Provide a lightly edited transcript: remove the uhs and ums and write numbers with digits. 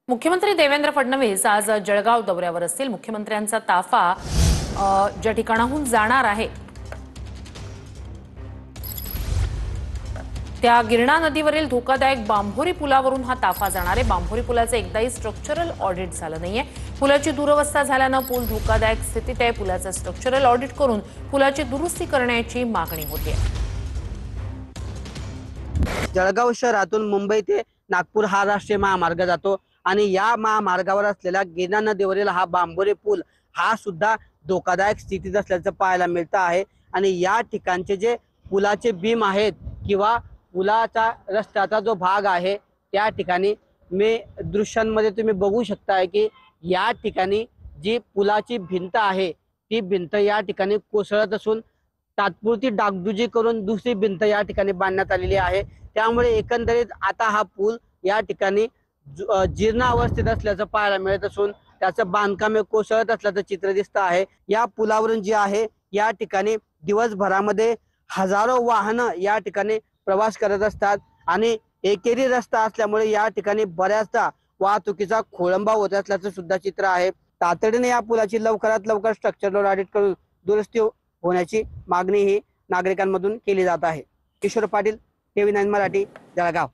मुख्यमंत्री देवेंद्र फडणवीस आज जळगाव दौऱ्यावर असतील। मुख्यमंत्र्यांचा ताफा ज्या ठिकाणाहून जाणार आहे त्या गिरणा नदीवरील धोकादायक बांभोरी पुलावरून हा ताफा जाणार आहे। बांभोरी पुलाचे एकदाही स्ट्रक्चरल ऑडिट झालं नाहीये। पुलाची दुरवस्था झाल्यानं पूल धोकादायक स्थितीत आहे। पुलाचं स्ट्रक्चरल ऑडिट करून पुलाची दुरुस्ती करण्याची मागणी होते। जळगाव शहरातून मुंबई ते नागपूर हा राष्ट्रीय महामार्ग जातो आणि या महामार्गावर असलेला गिरणा नदीवरील हा बांभोरी पूल हा सुद्धा धोकादायक स्थितीत असल्याचं पाहायला मिळतं आहे। आणि या ठिकाणचे जे पुलाचे बीम आहेत किंवा पुलाचा रस्त्याचा जो भाग आहे त्या ठिकाणी मी दृश्यांमध्ये तुम्ही बघू शकताय की या ठिकाणी जी पुलाची भिंत आहे ती भिंत या ठिकाणी कोसळत असून तात्पुरती डागडुजी करून दुसरी भिंत या ठिकाणी बांधण्यात आलेली आहे। त्यामुळे एकंदरीत आता हा पूल या ठिकाणी जीर्ण अवस्थेत असल्याचं पाहायला मिळत असून त्याचं बांधकाम कोसळत असल्याचं चित्र दिसतं आहे। या पुलावरून जे आहे या ठिकाणी दिवसभरामध्ये हजारो वाहनं या ठिकाणी प्रवास करत असतात आणि एकेरी रस्ता असल्यामुळे या ठिकाणी बऱ्याचदा वाहतुकीचा खोळंबा होत असल्याचं सुद्धा चित्र आहे। तातडीने या पुलाची लवकरात लवकर स्ट्रक्चरल ऑडिट करून दुरुस्ती होण्याची मागणी ही नागरिकांमधून केली जात आहे। किशोर पाटील, TV9 मराठी, जळगाव।